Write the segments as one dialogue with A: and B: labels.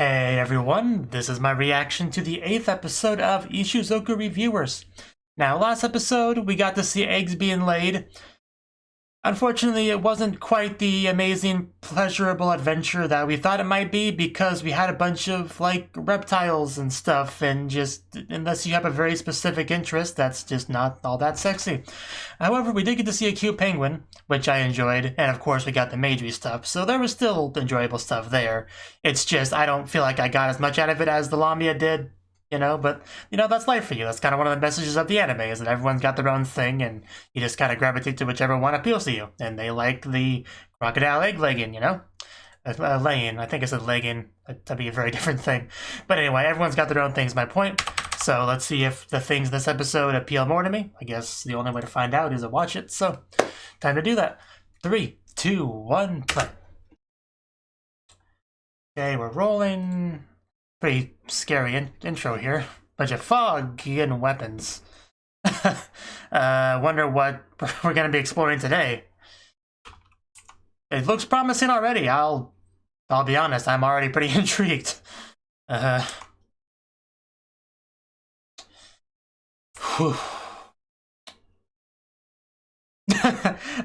A: Hey everyone, this is my reaction to the 8th episode of Ishuzoku Reviewers. Now, last episode, we got to see eggs being laid. Unfortunately, it wasn't quite the amazing, pleasurable adventure that we thought it might be because we had a bunch of, reptiles and stuff, and just, unless you have a very specific interest, that's just not all that sexy. However, we did get to see a cute penguin, which I enjoyed, and of course we got the Meiji stuff, so there was still enjoyable stuff there. It's just, I don't feel like I got as much out of it as the Lamia did. But, that's life for you. That's kind of one of the messages of the anime, is that everyone's got their own thing, and you just kind of gravitate to whichever one appeals to you. And they like the crocodile egg laying, laying. I think I said legging. That'd be a very different thing. But anyway, everyone's got their own things, my point. So let's see if the things in this episode appeal more to me. I guess the only way to find out is to watch it, so time to do that. 3, 2, 1, play. Okay, we're rolling. Pretty scary intro here. Bunch of fog and weapons. Wonder what we're going to be exploring today. It looks promising already. I'll be honest, I'm already pretty intrigued. Whew.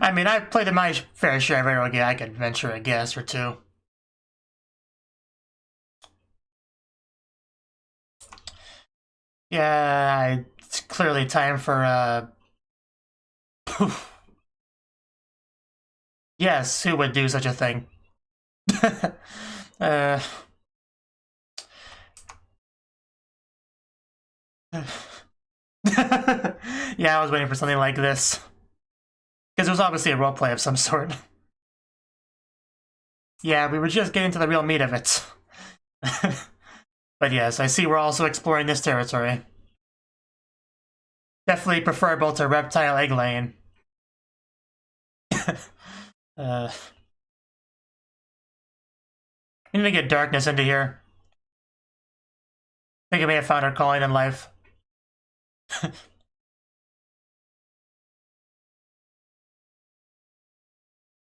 A: I mean, I've played in my fair share of every game I could venture a guess or two. Yeah, it's clearly time for, Yes, who would do such a thing? Yeah, I was waiting for something like this. Because it was obviously a roleplay of some sort. Yeah, we were just getting to the real meat of it. But yes, I see we're also exploring this territory. Definitely preferable to reptile egg laying. I need to get darkness into here. I think I may have found her calling in life. I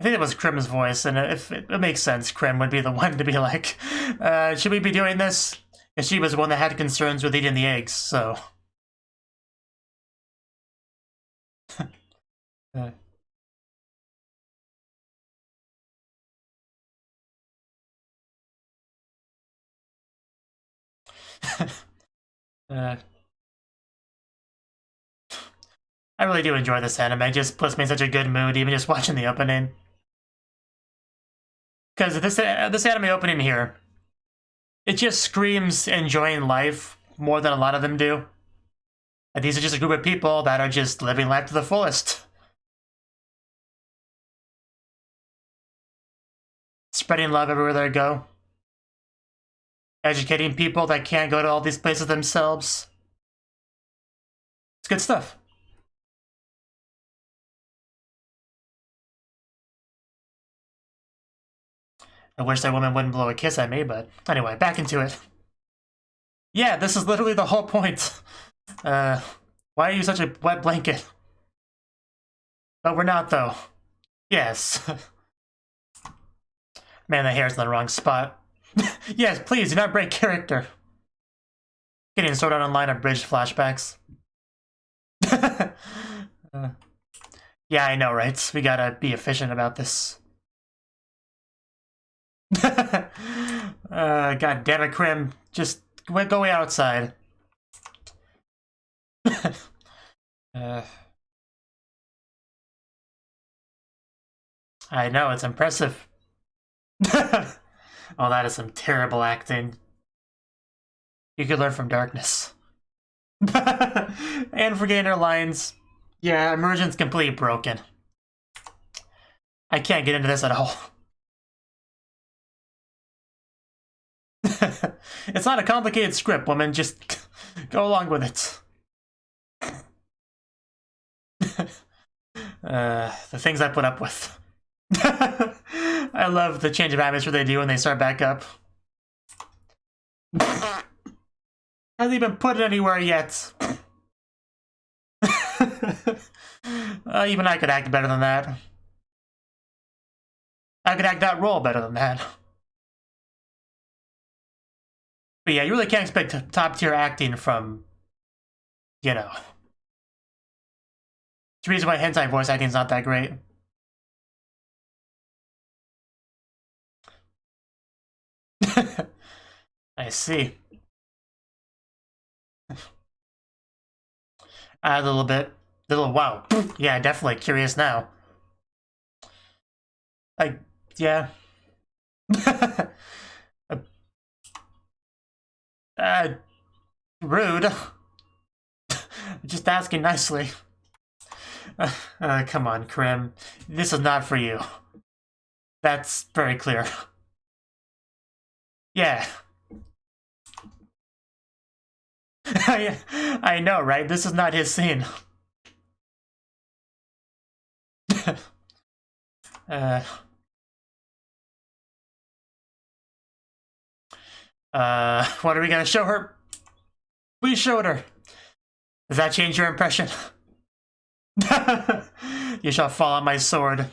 A: think it was Krim's voice, and if it makes sense, Krim would be the one to be like, should we be doing this? And she was the one that had concerns with eating the eggs, so. I really do enjoy this anime. It just puts me in such a good mood, even just watching the opening. Because this anime opening here, it just screams enjoying life more than a lot of them do. And these are just a group of people that are just living life to the fullest. Spreading love everywhere they go. Educating people that can't go to all these places themselves. It's good stuff. I wish that woman wouldn't blow a kiss at me, but anyway, back into it. Yeah, this is literally the whole point. Why are you such a wet blanket? But we're not, though. Yes. Man, the hair's in the wrong spot. Yes, please, do not break character. Getting sorted out online abridged flashbacks. Yeah, I know, right? We gotta be efficient about this. God damn it, Krim. Just go way outside. I know, it's impressive. Oh, that is some terrible acting. You could learn from darkness. And forgetting her lines. Yeah, immersion's completely broken. I can't get into this at all. It's not a complicated script, woman. Just go along with it. The things I put up with. I love the change of atmosphere they do when they start back up. Hasn't even put it anywhere yet. Even I could act better than that. I could act that role better than that. But yeah, you really can't expect top tier acting from, you know. It's the reason why hentai voice acting is not that great. I see. A little bit. A little, wow. Yeah, definitely curious now. Like, yeah. Rude. Just asking nicely. Come on, Krim. This is not for you. That's very clear. Yeah. I know, right? This is not his scene. What are we gonna show her? We showed her. Does that change your impression? You shall fall on my sword.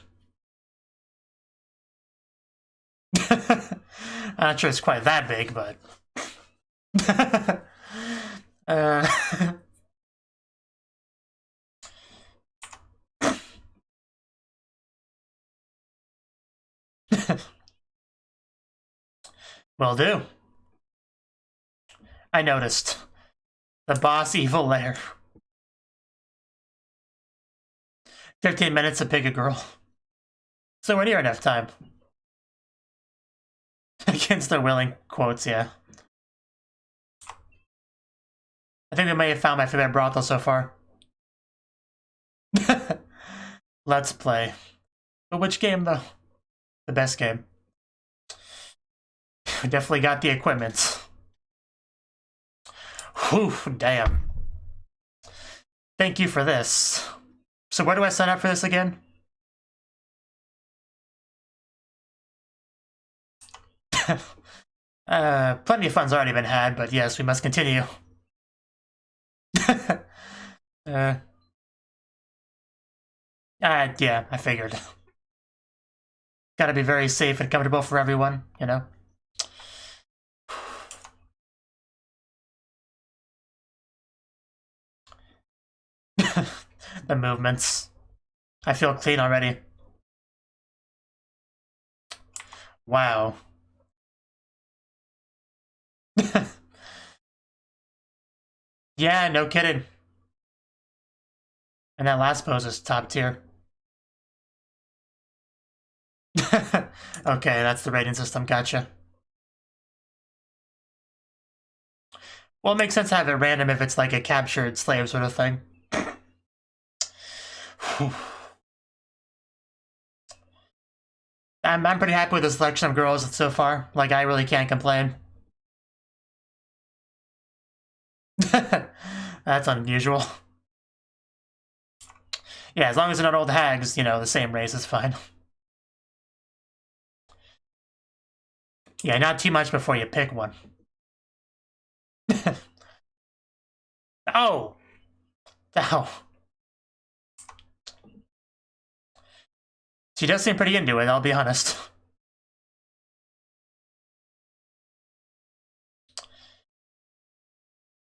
A: I'm not sure it's quite that big, but... Will do. I noticed. The boss evil lair. 15 minutes to pick a girl. So we're near enough time. Against their willing quotes, yeah. I think we may have found my favorite brothel so far. Let's play. But which game, though? The best game. We definitely got the equipment. Whew, damn. Thank you for this. So where do I sign up for this again? Plenty of fun's already been had, but yes, we must continue. Yeah, I figured. Gotta be very safe and comfortable for everyone, you know? The movements. I feel clean already. Wow. Yeah, no kidding. And that last pose is top tier. Okay, that's the rating system, gotcha. Well, it makes sense to have it random if it's like a captured slave sort of thing. I'm pretty happy with the selection of girls so far. Like, I really can't complain. That's unusual. Yeah, as long as they're not old hags, you know, the same race is fine. Yeah, not too much before you pick one. Oh! Ow. She does seem pretty into it, I'll be honest.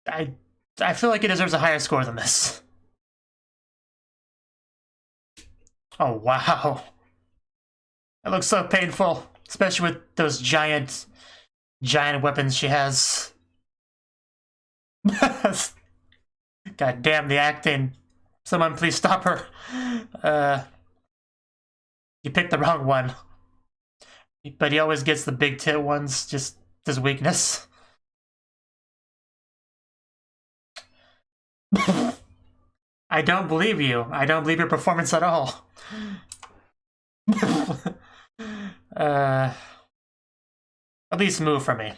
A: I feel like it deserves a higher score than this. Oh, wow. It looks so painful, especially with those giant weapons she has. God damn the acting. Someone please stop her. You picked the wrong one. But he always gets the big tit ones, just his weakness. I don't believe you. I don't believe your performance at all. At least move for me.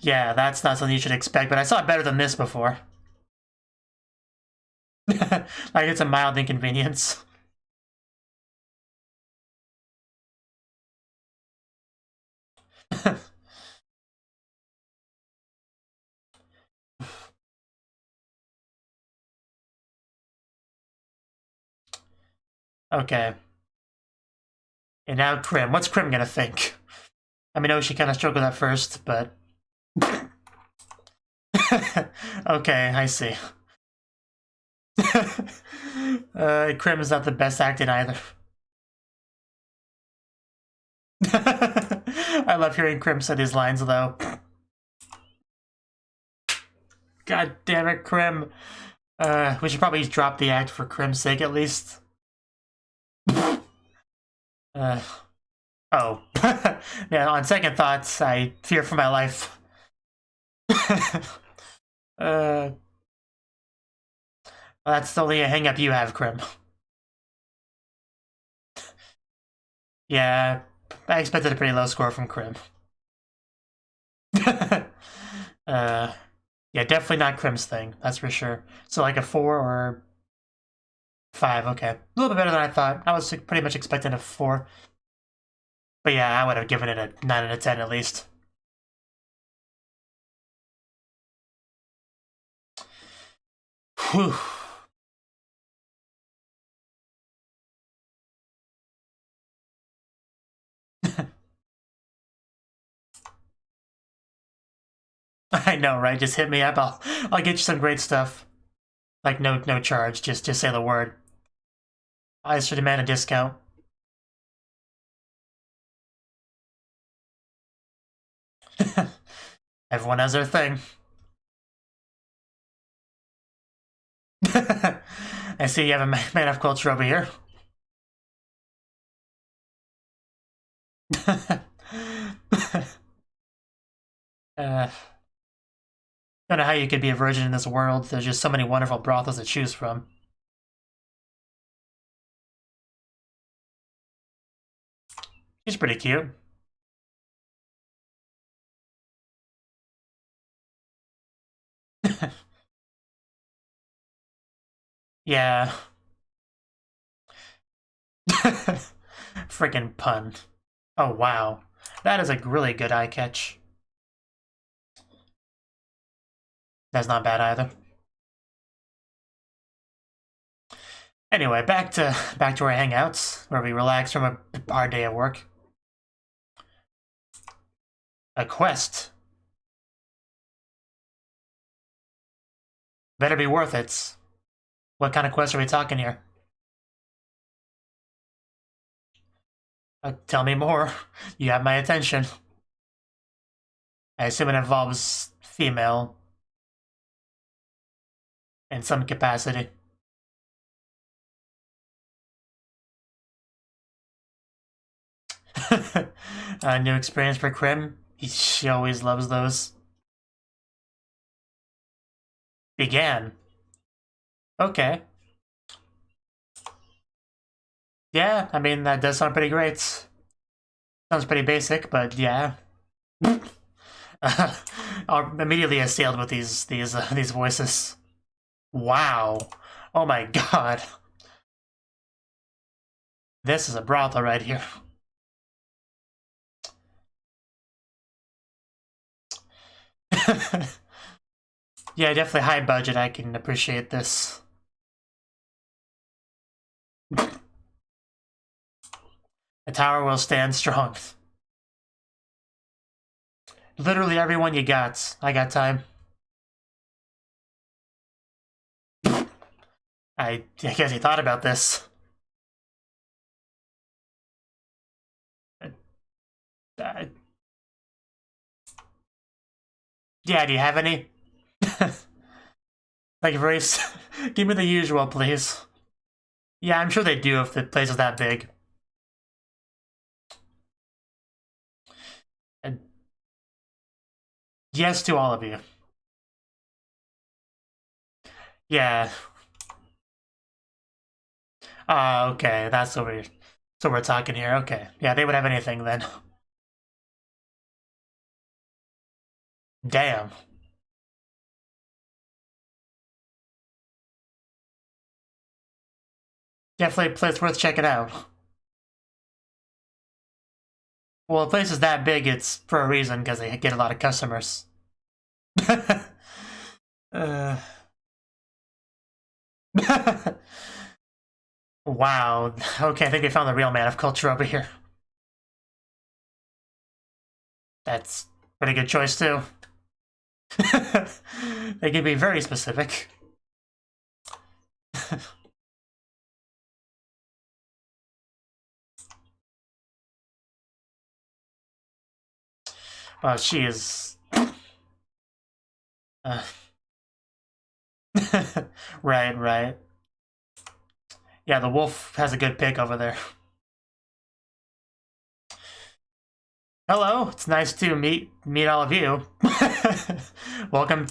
A: Yeah, that's not something you should expect, but I saw better than this before. Like, it's a mild inconvenience. Okay. And now Krim. What's Krim gonna think? I mean, I know she kind of struggled at first, but... Okay, I see. Krim is not the best acting either. I love hearing Krim say these lines, though. God damn it, Krim. We should probably drop the act for Krim's sake, at least. Oh. Yeah, on second thoughts, I fear for my life. Well, that's the only hang-up you have, Krim. Yeah, I expected a pretty low score from Krim. Yeah, definitely not Krim's thing, that's for sure. So like a 4 or 5, okay. A little bit better than I thought. I was pretty much expecting a 4. But yeah, I would have given it a 9 out of 10 at least. Whew. I know, right? Just hit me up. I'll get you some great stuff. Like no charge. Just say the word. I should demand a discount. Everyone has their thing. I see you have a man of culture over here. Don't know how you could be a virgin in this world. There's just so many wonderful brothels to choose from. She's pretty cute. Yeah. Freaking pun. Oh, wow. That is a really good eye catch. That's not bad either. Anyway, back to our hangouts, where we relax from a hard day at work. A quest. Better be worth it. What kind of quest are we talking here? Tell me more. You have my attention. I assume it involves female in some capacity. A new experience for Krim. She always loves those. Began. Okay. Yeah, I mean, that does sound pretty great. Sounds pretty basic, but yeah. I'm immediately assailed with these voices. Wow. Oh my god. This is a brothel right here. Yeah, definitely high budget. I can appreciate this. The tower will stand strong. Literally everyone you got. I got time. I guess he thought about this. Yeah, do you have any? Like, race. Give me the usual, please. Yeah, I'm sure they do if the place is that big. And yes to all of you. Yeah. Okay, that's what we're talking here. Okay. Yeah, they would have anything then. Damn. Definitely a place worth checking out. Well, the place is that big, it's for a reason, because they get a lot of customers. Wow. Okay, I think we found the real man of culture over here. That's a pretty good choice, too. They can be very specific. Well, she is... right. Yeah, the wolf has a good pick over there. Hello, it's nice to meet all of you. Welcome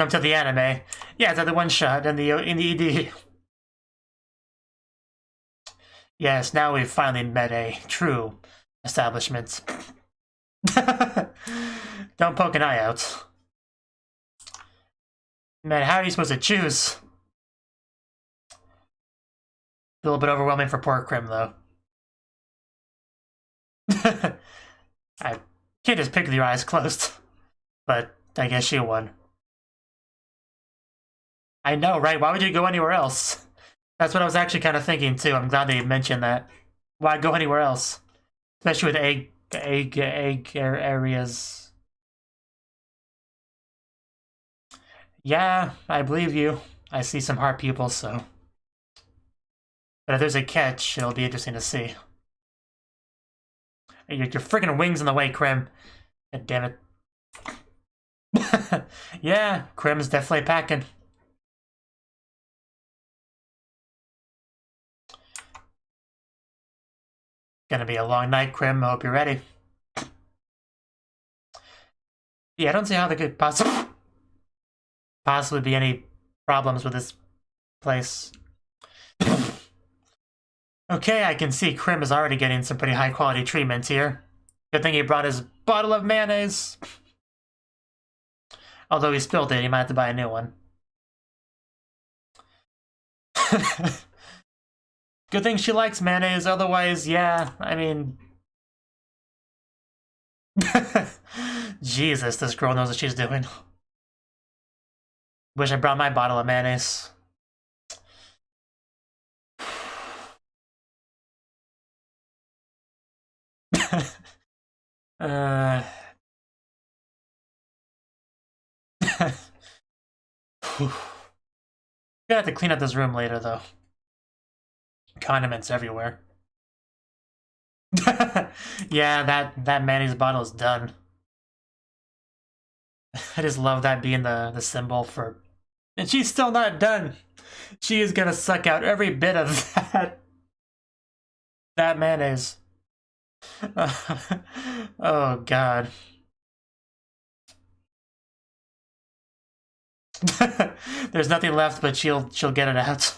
A: to the anime. Yeah, it's at the one shot in the ED. Yes, now we've finally met a true establishment. Don't poke an eye out. Man, how are you supposed to choose? A little bit overwhelming for poor Krim, though. I can't just pick with your eyes closed. But I guess she won. I know, right? Why would you go anywhere else? That's what I was actually kind of thinking, too. I'm glad they mentioned that. Why go anywhere else? Especially with egg areas. Yeah, I believe you. I see some heart pupils, so... But if there's a catch, it'll be interesting to see. Your freaking wings in the way, Krim. God damn it. Yeah, Krim's definitely packing. Gonna be a long night, Krim. I hope you're ready. Yeah, I don't see how there could possibly be any problems with this place. Okay, I can see Krim is already getting some pretty high quality treatment here. Good thing he brought his bottle of mayonnaise. Although he spilled it, he might have to buy a new one. Good thing she likes mayonnaise, otherwise, yeah, I mean... Jesus, this girl knows what she's doing. Wish I brought my bottle of mayonnaise. Gonna have to clean up this room later, though. Condiments everywhere. Yeah, that mayonnaise bottle is done. I just love that being the symbol for... And she's still not done. She is gonna suck out every bit of that mayonnaise. Oh, God. There's nothing left, but she'll get it out.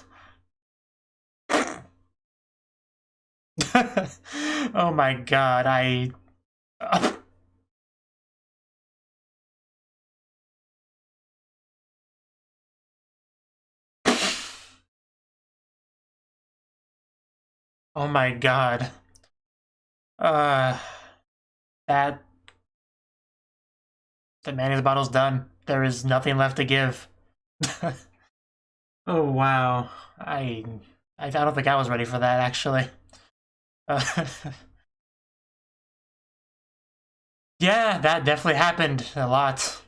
A: Oh my God, oh my God. The mayonnaise bottle's done. There is nothing left to give. Oh wow. I don't think I was ready for that, actually. Yeah, that definitely happened a lot.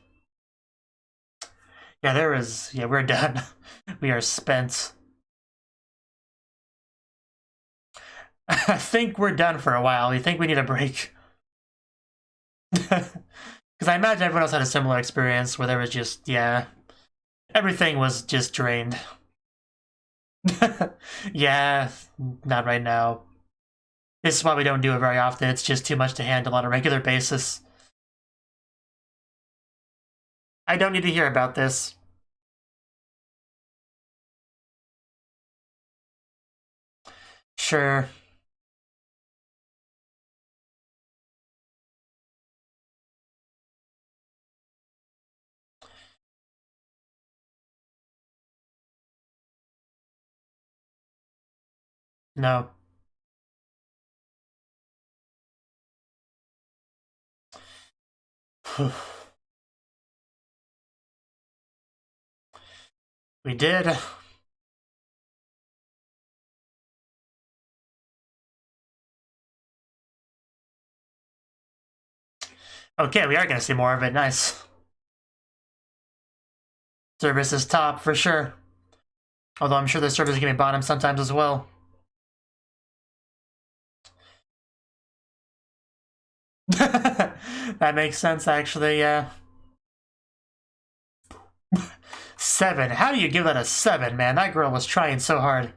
A: Yeah, we're done. We are spent. I think we're done for a while. We think we need a break. Because I imagine everyone else had a similar experience where there was just, yeah, everything was just drained. Yeah, not right now. This is why we don't do it very often. It's just too much to handle on a regular basis. I don't need to hear about this. Sure. No. We did. Okay, we are going to see more of it. Nice. Service is top, for sure. Although I'm sure the service can be bottom sometimes as well. That makes sense, actually, yeah. 7. How do you give that a 7, man? That girl was trying so hard.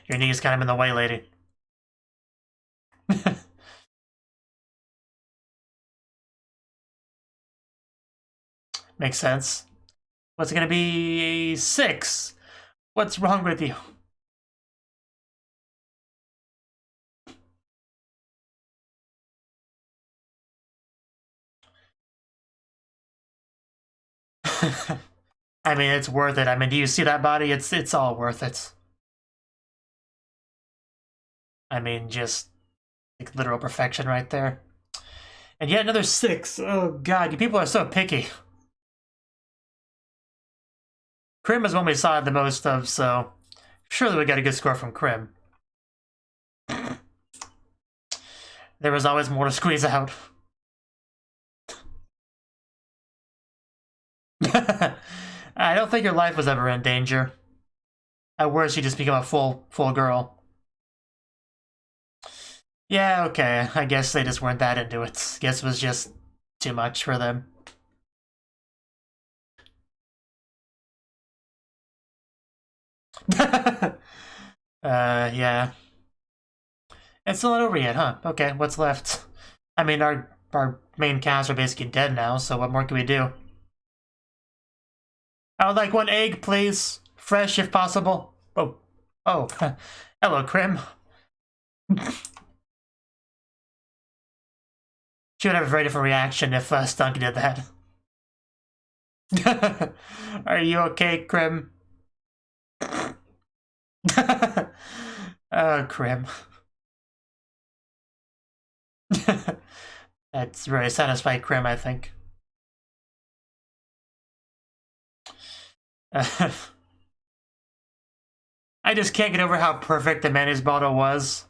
A: Your knee's kind of in the way, lady. Makes sense. What's it gonna be? 6. What's wrong with you? I mean, it's worth it. I mean, do you see that body? It's all worth it. I mean, just like literal perfection right there. And yet another 6. Oh god, you people are so picky. Krim is one we saw the most of, so surely we got a good score from Krim. There was always more to squeeze out. I don't think your life was ever in danger. At worst, you just become a full girl. Yeah, okay. I guess they just weren't that into it. Guess it was just too much for them. Yeah. It's still not over yet, huh? Okay, what's left? I mean, our main cast are basically dead now, so what more can we do? I would like 1 egg, please. Fresh, if possible. Oh. Oh. Hello, Krim. She would have a very different reaction if Stunky did that. Are you okay, Krim? Oh, Krim. That's very satisfied Krim, I think. I just can't get over how perfect the mayonnaise bottle was.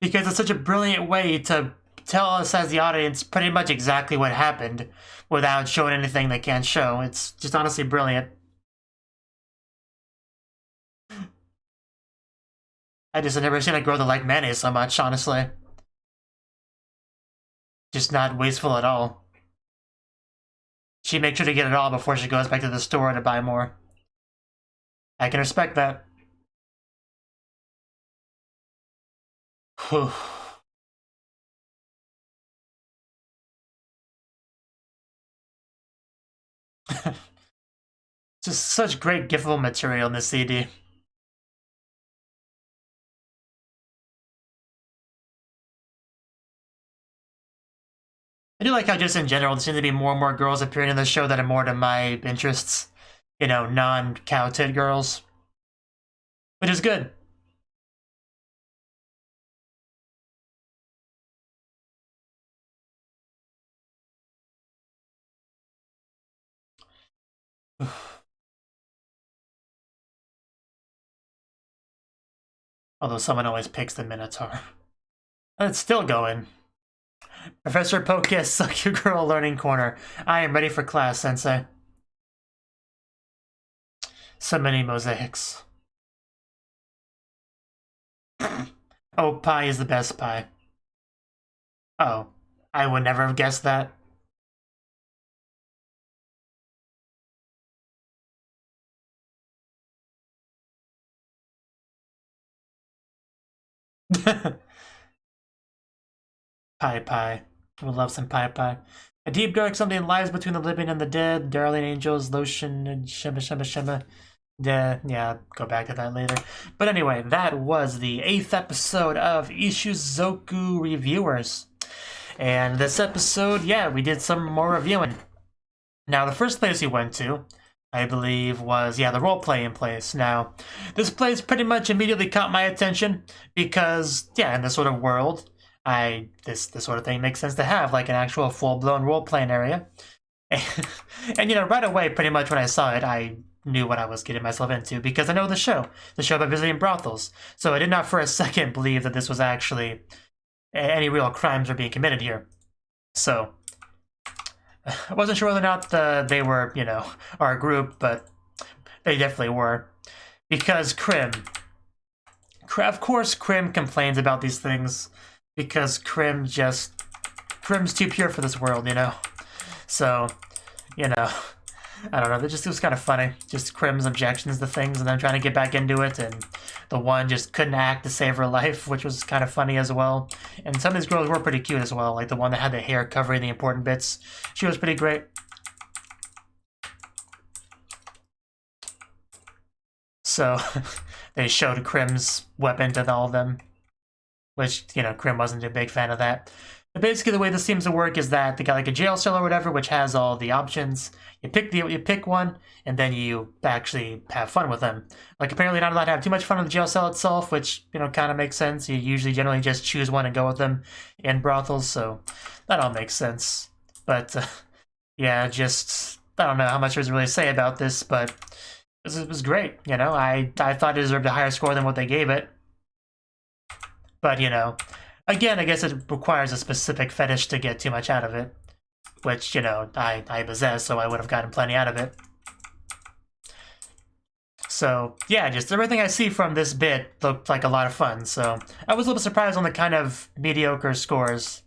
A: Because it's such a brilliant way to tell us as the audience pretty much exactly what happened without showing anything they can't show. It's just honestly brilliant. I just have never seen a girl that liked mayonnaise so much, honestly. Just not wasteful at all. She makes sure to get it all before she goes back to the store to buy more. I can respect that. Whew. Just such great giftable material in this CD. I do like how just in general there seems to be more and more girls appearing in the show that are more to my interests. You know, non-counted girls. Which is good. Although someone always picks the Minotaur. It's still going. Professor Pocus, Suck Your Girl Learning Corner. I am ready for class, Sensei. So many mosaics. Oh, pie is the best pie. Oh, I would never have guessed that. Pie. Would love some pie. A deep dark something lies between the living and the dead. Darling angels, lotion, and shimma. Yeah, go back to that later. But anyway, that was the 8th episode of Ishuzoku Reviewers. And this episode, yeah, we did some more reviewing. Now, the first place we went to, I believe, was, yeah, the role-playing place. Now, this place pretty much immediately caught my attention because, yeah, in this sort of world, this sort of thing makes sense to have, like an actual full-blown role-playing area. And, you know, right away, pretty much when I saw it, I knew what I was getting myself into because I know the show about visiting brothels. So I did not for a second believe that this was actually any real crimes are being committed here. So I wasn't sure whether or not they were, you know, our group, but they definitely were. Because of course Krim complains about these things, because Krim's too pure for this world, you know? So, you know, I don't know, it was kind of funny. Just Krim's objections to things and then trying to get back into it, and the one just couldn't act to save her life, which was kind of funny as well. And some of these girls were pretty cute as well, like the one that had the hair covering the important bits. She was pretty great. So, they showed Krim's weapon to all of them, which, you know, Krim wasn't a big fan of that. But basically, the way this seems to work is that they got like a jail cell or whatever, which has all the options. You pick one, and then you actually have fun with them. Like, apparently not allowed to have too much fun with the jail cell itself, which, you know, kind of makes sense. You usually generally just choose one and go with them in brothels, so that all makes sense. But, yeah, just, I don't know how much there's to really say about this, but it was great, you know? I thought it deserved a higher score than what they gave it. But, you know, again, I guess it requires a specific fetish to get too much out of it, which, you know, I possess, so I would have gotten plenty out of it. So, yeah, just everything I see from this bit looked like a lot of fun, so I was a little surprised on the kind of mediocre scores.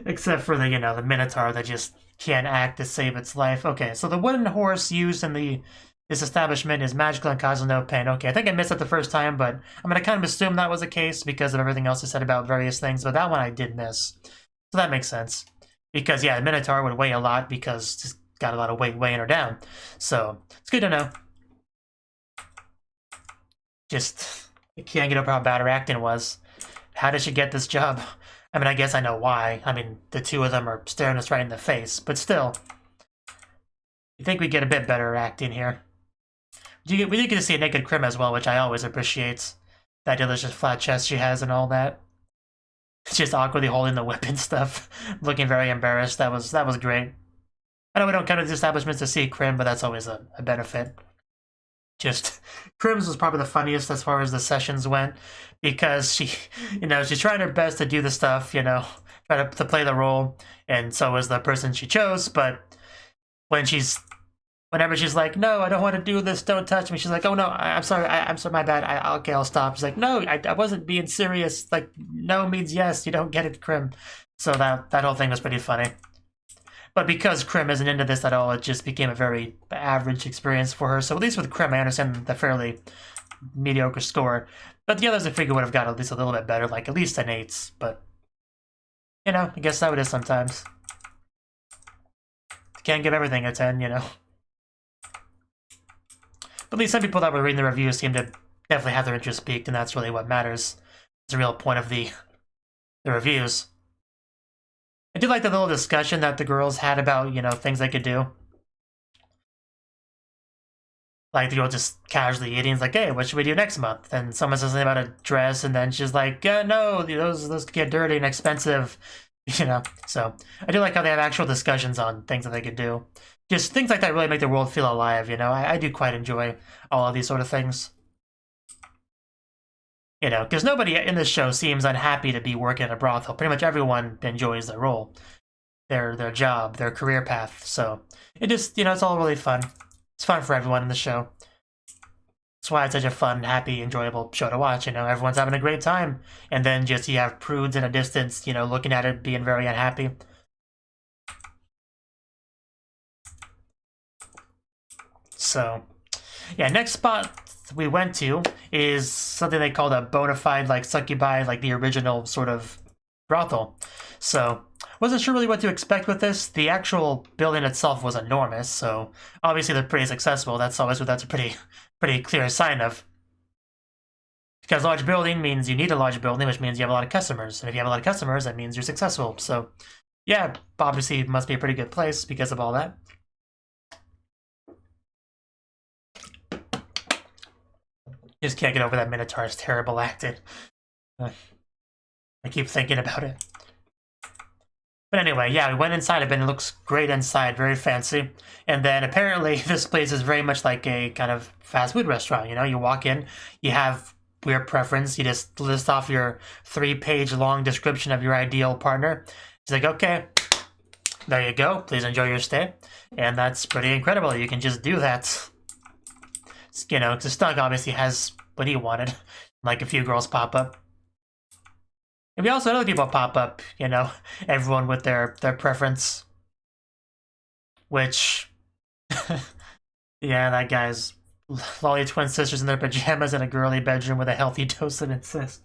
A: Except for the, you know, the Minotaur that just can't act to save its life. Okay, so the wooden horse used in this establishment is magical and causes no pain. Okay, I think I missed it the first time, but I'm going to kind of assume that was the case because of everything else I said about various things, but that one I did miss. So that makes sense. Because, yeah, the Minotaur would weigh a lot because it's got a lot of weight weighing her down. So, it's good to know. Just, I can't get over how bad her acting was. How did she get this job? I mean, I guess I know why. I mean, the two of them are staring us right in the face, but still. You think we get a bit better acting here. We did get to see a naked Krim as well, which I always appreciate. That delicious flat chest she has and all that. Just awkwardly holding the whip and stuff, looking very embarrassed. That was great. I know we don't come to these establishments to see Krim, but that's always a benefit. Just, Krim's was probably the funniest as far as the sessions went, because she, you know, she's trying her best to do the stuff, you know, try to play the role, and so was the person she chose, but whenever she's like, no, I don't want to do this, don't touch me, she's like, oh no, I'm sorry, I'm sorry, my bad, okay, I'll stop. She's like, no, I wasn't being serious, like, no means yes, you don't get it, Krim. So that whole thing was pretty funny. But because Krim isn't into this at all, it just became a very average experience for her. So at least with Krim, I understand the fairly mediocre score. But the others I figure would have got at least a little bit better, like at least an 8. But, you know, I guess how it is sometimes. Can't give everything a 10, you know. But at least some people that were reading the reviews seem to definitely have their interest piqued, and that's really what matters. It's the real point of the reviews. I did like the little discussion that the girls had about, you know, things they could do. Like, the girl just casually eating, it's like, hey, what should we do next month? And someone says something about a dress, and then she's like, no, those could get dirty and expensive, you know. So, I do like how they have actual discussions on things that they could do. Just things like that really make the world feel alive, you know. I do quite enjoy all of these sort of things. You know, because nobody in this show seems unhappy to be working at a brothel. Pretty much everyone enjoys their role, their job, their career path. So it just, you know, it's all really fun. It's fun for everyone in the show. That's why it's such a fun, happy, enjoyable show to watch. You know, everyone's having a great time, and then just you have prudes in a distance, you know, looking at it, being very unhappy. So, yeah, next spot we went to is something they called a bona fide, like, succubi, like the original sort of brothel. So, wasn't sure really what to expect with this. The actual building itself was enormous, so obviously they're pretty successful. That's always what that's a pretty clear sign of. Because large building means you need a large building, which means you have a lot of customers. And if you have a lot of customers, that means you're successful. So, yeah, obviously it must be a pretty good place because of all that. Just can't get over that Minotaur's terrible acting. I keep thinking about it. But anyway, yeah, we went inside of it and it looks great inside, very fancy. And then apparently this place is very much like a kind of fast food restaurant, you know? You walk in, you have weird preference. You just list off your 3-page long description of your ideal partner. He's like, okay, there you go. Please enjoy your stay. And that's pretty incredible. You can just do that. You know, because Stunk obviously has what he wanted. Like a few girls pop up. And we also had other people pop up, you know, everyone with their preference. Which, yeah, that guy's lolly twin sisters in their pajamas in a girly bedroom with a healthy dose of incest.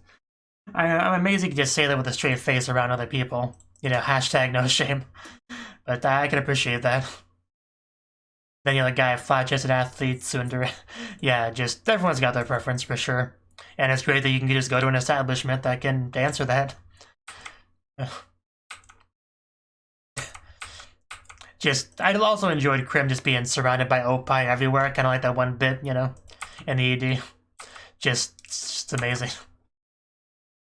A: I'm amazed you can just say that with a straight face around other people. You know, hashtag no shame. But I can appreciate that. Then you have a guy, flat-chested athlete, tsundere. Yeah, just everyone's got their preference for sure. And it's great that you can just go to an establishment that can answer that. I also enjoyed Krim just being surrounded by Opai everywhere, kind of like that one bit, you know, in the ED. Just amazing.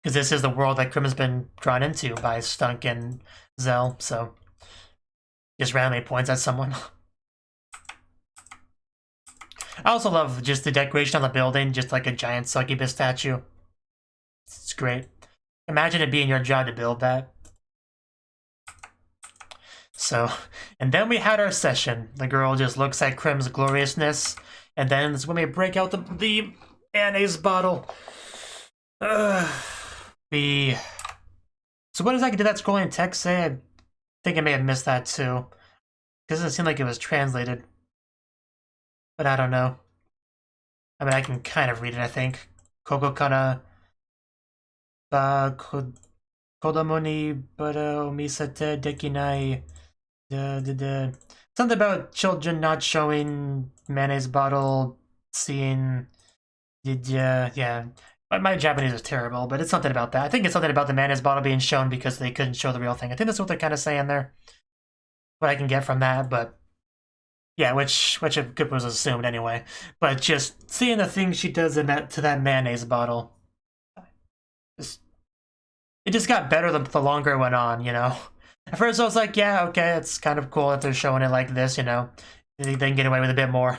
A: Because this is the world that Krim has been drawn into by Stunk and Zell, so just randomly points at someone. I also love just the decoration on the building, just like a giant succubus statue. It's great. Imagine it being your job to build that. So, and then we had our session. The girl just looks at Krim's gloriousness, and then it's when we break out the mayonnaise bottle. So what exactly did that scrolling text say? I think I may have missed that too. It doesn't seem like it was translated. But I don't know. I mean, I can kind of read it, I think. Koko kana ba kodomo ni bara omisete dekinai. Something about children not showing mayonnaise bottle, seeing. Yeah. My Japanese is terrible, but it's something about that. I think it's something about the mayonnaise bottle being shown because they couldn't show the real thing. I think that's what they're kind of saying there. What I can get from that, but yeah, which was assumed anyway. But just seeing the things she does to that mayonnaise bottle, it just got better the longer it went on, you know. At first I was like, yeah, okay, it's kind of cool that they're showing it like this, you know. They can get away with a bit more.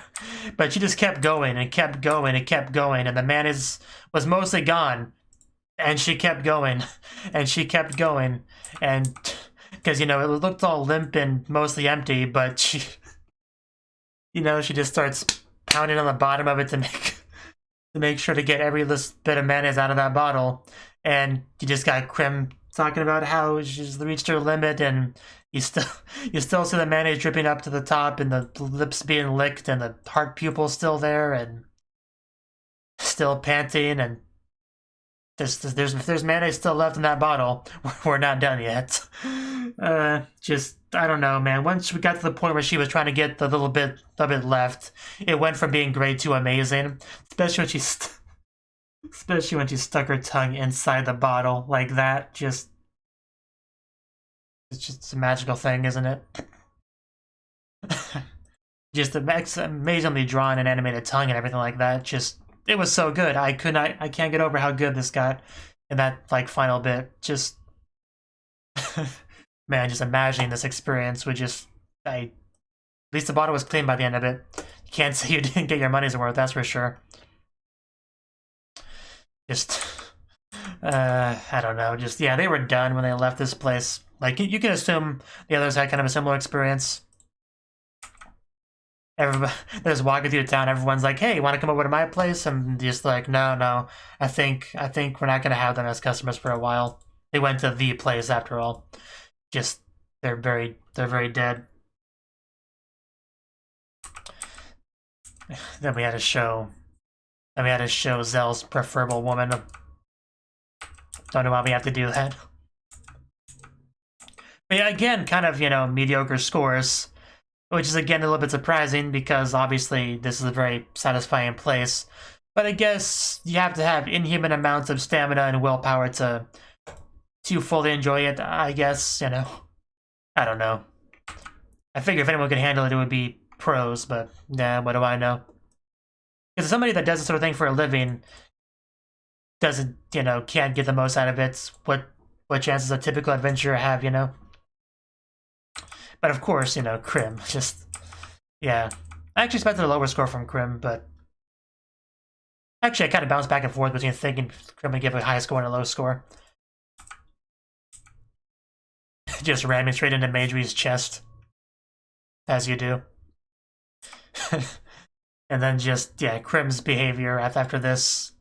A: But she just kept going and kept going and kept going, and the mayonnaise was mostly gone. And she kept going, and she kept going, and because, you know, it looked all limp and mostly empty, but she, you know, she just starts pounding on the bottom of it to make sure to get every little bit of mayonnaise out of that bottle. And you just got Krim talking about how she's reached her limit, and you still see the mayonnaise dripping up to the top, and the lips being licked, and the heart pupil still there, and still panting, and there's mayonnaise still left in that bottle. We're not done yet. Just, I don't know, man. Once we got to the point where she was trying to get the little bit left, it went from being great to amazing. Especially when she stuck her tongue inside the bottle like that. It's just a magical thing, isn't it? Just amazingly drawn and animated tongue and everything like that. Just, it was so good. I can't get over how good this got in that like final bit. Just man, just imagining this experience would just, at least the bottle was clean by the end of it. You can't say you didn't get your money's worth, that's for sure. Just, I don't know, just, yeah, they were done when they left this place. Like, you can assume the others had kind of a similar experience. Everybody, they're just walking through town, everyone's like, hey, you want to come over to my place? I'm just like, no, I think we're not going to have them as customers for a while. They went to the place after all. Just, they're very dead. Then we had to show Zell's preferable woman. Don't know why we have to do that. But yeah, again, kind of, you know, mediocre scores, which is again a little bit surprising because obviously this is a very satisfying place. But I guess you have to have inhuman amounts of stamina and willpower to fully enjoy it, I guess, you know. I don't know. I figure if anyone could handle it, it would be pros, but nah, what do I know? Because somebody that does this sort of thing for a living doesn't, you know, can't get the most out of it. What chances a typical adventurer have, you know? But of course, you know, Krim, just, yeah. I actually expected a lower score from Krim, but Actually, I kind of bounced back and forth between thinking Crim would give a high score and a low score. Just ramming straight into Meijui's chest. As you do. And then just, yeah, Crim's behavior after this.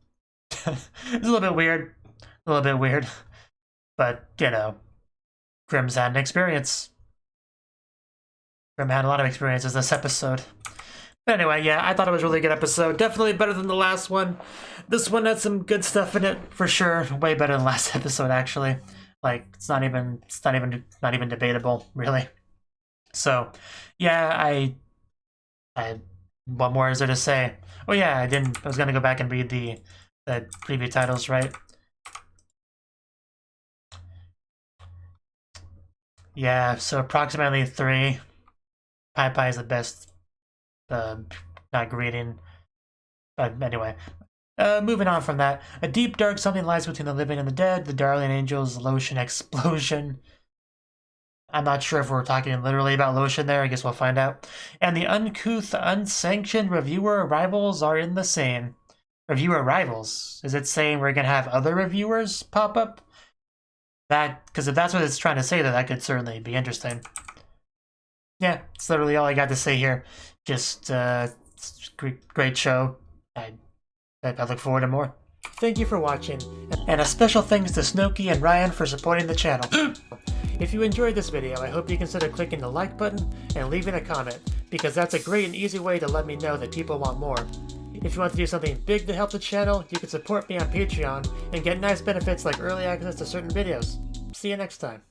A: It's a little bit weird. A little bit weird. But, you know, Crim's had an experience. Crim had a lot of experiences this episode. But anyway, yeah, I thought it was a really good episode. Definitely better than the last one. This one had some good stuff in it, for sure. Way better than the last episode, actually. Like, it's not even debatable, really. So, yeah, what more is there to say? Oh yeah, I was gonna go back and read the preview titles, right? Yeah, so approximately 3. Pai is the best. Not greeting. But anyway. Moving on from that. A deep dark something lies between the living and the dead. The Darling Angel's lotion explosion. I'm not sure if we're talking literally about lotion there. I guess we'll find out. And the uncouth, unsanctioned reviewer arrivals are in the same. Reviewer arrivals? Is it saying we're going to have other reviewers pop up? Because if that's what it's trying to say, then that could certainly be interesting. Yeah, it's literally all I got to say here. Just, great show. I look forward to more. Thank you for watching. And a special thanks to Cnouki and Ryan for supporting the channel. If you enjoyed this video, I hope you consider clicking the like button and leaving a comment, because that's a great and easy way to let me know that people want more. If you want to do something big to help the channel, you can support me on Patreon and get nice benefits like early access to certain videos. See you next time.